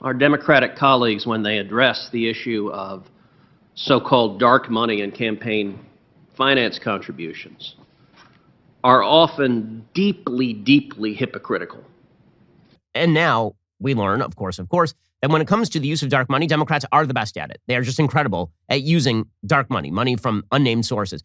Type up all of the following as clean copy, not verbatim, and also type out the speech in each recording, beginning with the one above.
Our Democratic colleagues, when they address the issue of so-called dark money and campaign finance contributions, are often deeply, deeply hypocritical. And now we learn, of course, that when it comes to the use of dark money, Democrats are the best at it. They are just incredible at using dark money, money from unnamed sources.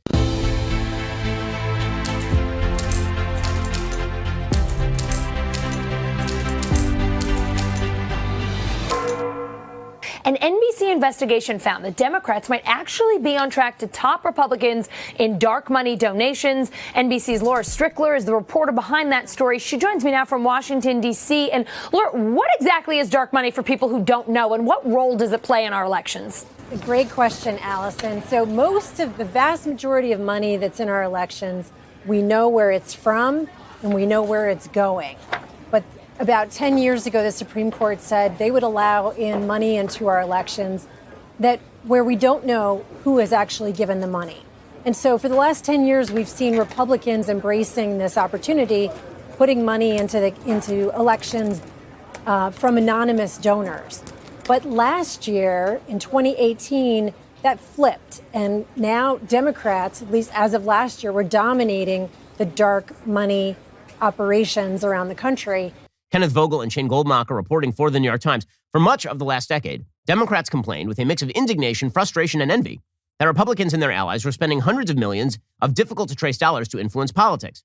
An NBC investigation found that Democrats might actually be on track to top Republicans in dark money donations. NBC's Laura Strickler is the reporter behind that story. She joins me now from Washington, D.C. And Laura, what exactly is dark money for people who don't know, and what role does it play in our elections? Great question, Allison. So the vast majority of money that's in our elections, we know where it's from and we know where it's going. But about 10 years ago, the Supreme Court said they would allow in money into our elections that where we don't know who has actually given the money. And so for the last 10 years, we've seen Republicans embracing this opportunity, putting money into elections from anonymous donors. But last year, in 2018, that flipped. And now Democrats, at least as of last year, were dominating the dark money operations around the country. Kenneth Vogel and Shane Goldmacher reporting for the New York Times. For much of the last decade, Democrats complained with a mix of indignation, frustration, and envy that Republicans and their allies were spending hundreds of millions of difficult-to-trace dollars to influence politics.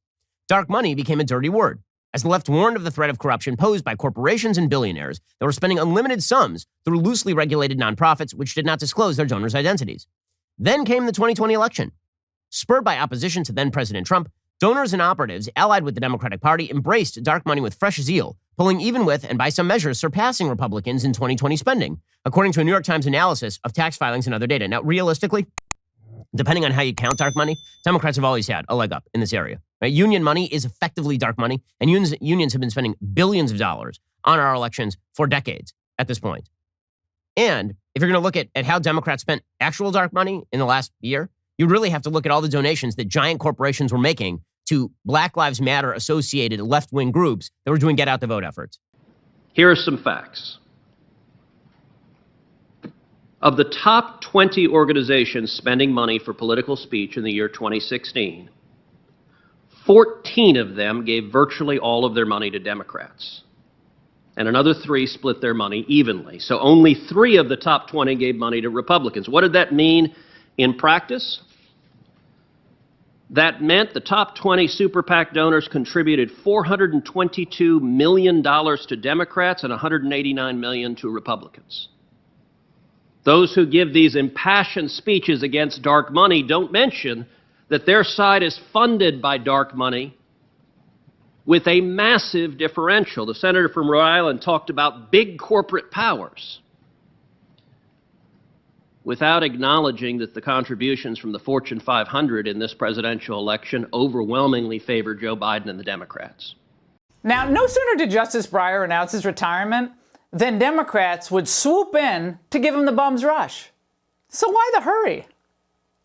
Dark money became a dirty word, as the left warned of the threat of corruption posed by corporations and billionaires that were spending unlimited sums through loosely regulated nonprofits which did not disclose their donors' identities. Then came the 2020 election. Spurred by opposition to then-President Trump, donors and operatives allied with the Democratic Party embraced dark money with fresh zeal, pulling even with, and by some measures, surpassing Republicans in 2020 spending, according to a New York Times analysis of tax filings and other data. Now, realistically, depending on how you count dark money, Democrats have always had a leg up in this area. Right? Union money is effectively dark money, and unions have been spending billions of dollars on our elections for decades at this point. And if you're going to look at how Democrats spent actual dark money in the last year, you really have to look at all the donations that giant corporations were making to Black Lives Matter associated left-wing groups that were doing get-out-the-vote efforts. Here are some facts. Of the top 20 organizations spending money for political speech in the year 2016, 14 of them gave virtually all of their money to Democrats, and another 3 split their money evenly. So only 3 of the top 20 gave money to Republicans. What did that mean in practice? That meant the top 20 super PAC donors contributed $422 million to Democrats and $189 million to Republicans. Those who give these impassioned speeches against dark money don't mention that their side is funded by dark money with a massive differential. The senator from Rhode Island talked about big corporate powers, without acknowledging that the contributions from the Fortune 500 in this presidential election overwhelmingly favor Joe Biden and the Democrats. Now, no sooner did Justice Breyer announce his retirement than Democrats would swoop in to give him the bum's rush. So why the hurry?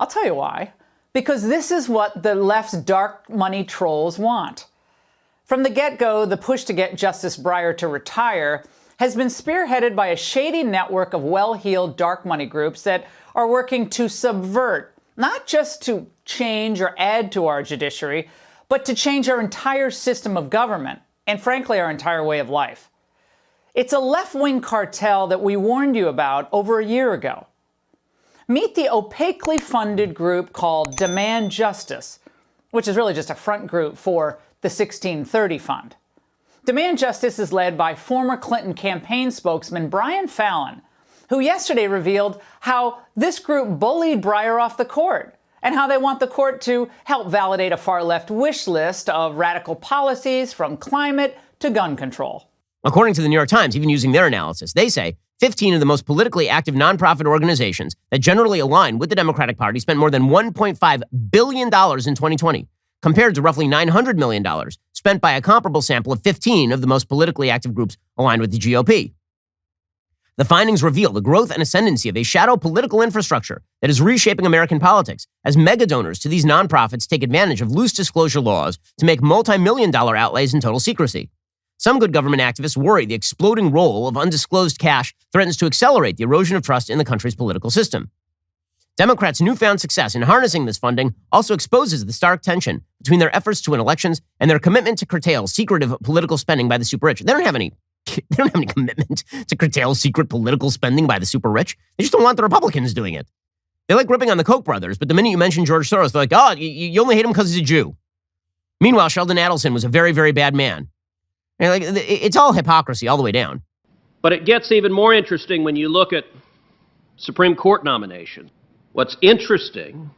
I'll tell you why. Because this is what the left's dark money trolls want. From the get-go, the push to get Justice Breyer to retire has been spearheaded by a shady network of well-heeled dark money groups that are working to subvert, not just to change or add to our judiciary, but to change our entire system of government and, frankly, our entire way of life. It's a left-wing cartel that we warned you about over a year ago. Meet the opaquely funded group called Demand Justice, which is really just a front group for the 1630 Fund. Demand Justice is led by former Clinton campaign spokesman Brian Fallon, who yesterday revealed how this group bullied Breyer off the court and how they want the court to help validate a far-left wish list of radical policies from climate to gun control. According to the New York Times, even using their analysis, they say 15 of the most politically active nonprofit organizations that generally align with the Democratic Party spent more than $1.5 billion in 2020, compared to roughly $900 million spent by a comparable sample of 15 of the most politically active groups aligned with the GOP. The findings reveal the growth and ascendancy of a shadow political infrastructure that is reshaping American politics as mega donors to these nonprofits take advantage of loose disclosure laws to make multi-million-dollar outlays in total secrecy. Some good government activists worry the exploding role of undisclosed cash threatens to accelerate the erosion of trust in the country's political system. Democrats' newfound success in harnessing this funding also exposes the stark tension between their efforts to win elections and their commitment to curtail secretive political spending by the super rich. They don't have any commitment to curtail secret political spending by the super rich. They just don't want the Republicans doing it. They like ripping on the Koch brothers, but the minute you mention George Soros, they're like, oh, you only hate him because he's a Jew. Meanwhile, Sheldon Adelson was a very, very bad man. And it's all hypocrisy all the way down. But it gets even more interesting when you look at Supreme Court nominations. What's interesting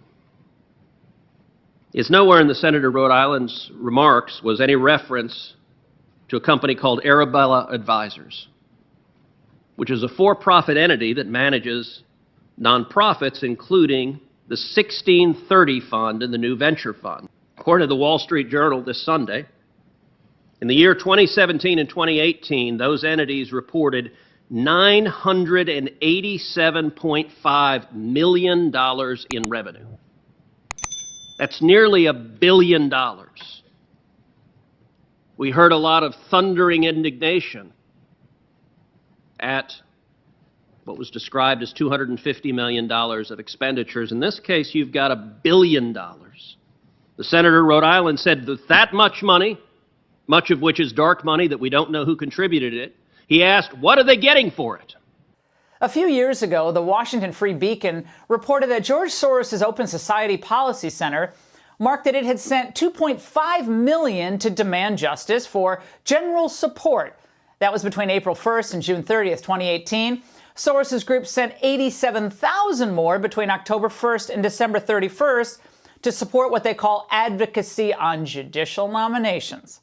is nowhere in the Senator of Rhode Island's remarks was any reference to a company called Arabella Advisors, which is a for-profit entity that manages nonprofits, including the 1630 Fund and the New Venture Fund. According to the Wall Street Journal this Sunday, in the year 2017 and 2018, those entities reported $987.5 million in revenue. That's nearly $1 billion. We heard a lot of thundering indignation at what was described as $250 million of expenditures. In this case, you've got $1 billion. The Senator of Rhode Island said that much money, much of which is dark money that we don't know who contributed it, he asked, what are they getting for it? A few years ago, the Washington Free Beacon reported that George Soros' Open Society Policy Center marked that it had sent $2.5 million to demand justice for general support. That was between April 1st and June 30th, 2018. Soros' group sent $87,000 more between October 1st and December 31st to support what they call advocacy on judicial nominations.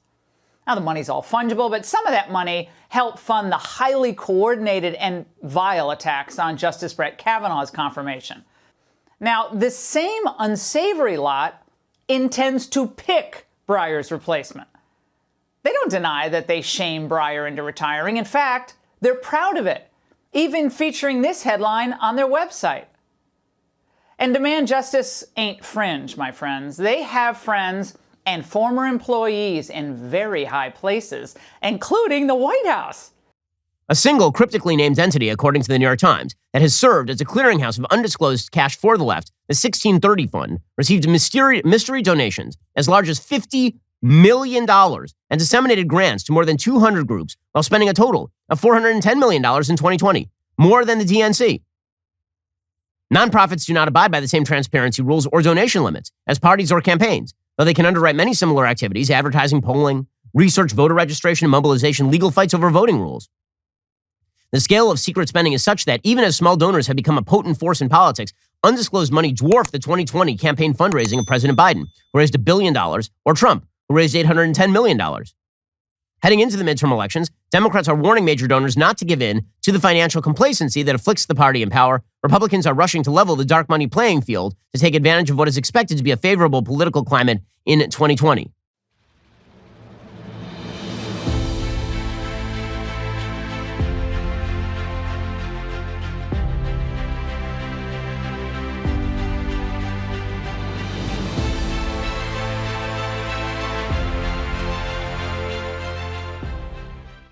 Now, the money's all fungible, but some of that money helped fund the highly coordinated and vile attacks on Justice Brett Kavanaugh's confirmation. Now, this same unsavory lot intends to pick Breyer's replacement. They don't deny that they shame Breyer into retiring. In fact, they're proud of it, even featuring this headline on their website. And demand justice ain't fringe, my friends. They have friends and former employees in very high places, including the White House. A single cryptically named entity, according to the New York Times, that has served as a clearinghouse of undisclosed cash for the left, the 1630 Fund, received mystery donations as large as $50 million and disseminated grants to more than 200 groups while spending a total of $410 million in 2020, more than the DNC. Nonprofits do not abide by the same transparency rules or donation limits as parties or campaigns, though they can underwrite many similar activities: advertising, polling, research, voter registration, mobilization, legal fights over voting rules. The scale of secret spending is such that even as small donors have become a potent force in politics, undisclosed money dwarfed the 2020 campaign fundraising of President Biden, who raised $1 billion, or Trump, who raised $810 million. Heading into the midterm elections, Democrats are warning major donors not to give in to the financial complacency that afflicts the party in power. Republicans are rushing to level the dark money playing field to take advantage of what is expected to be a favorable political climate in 2020.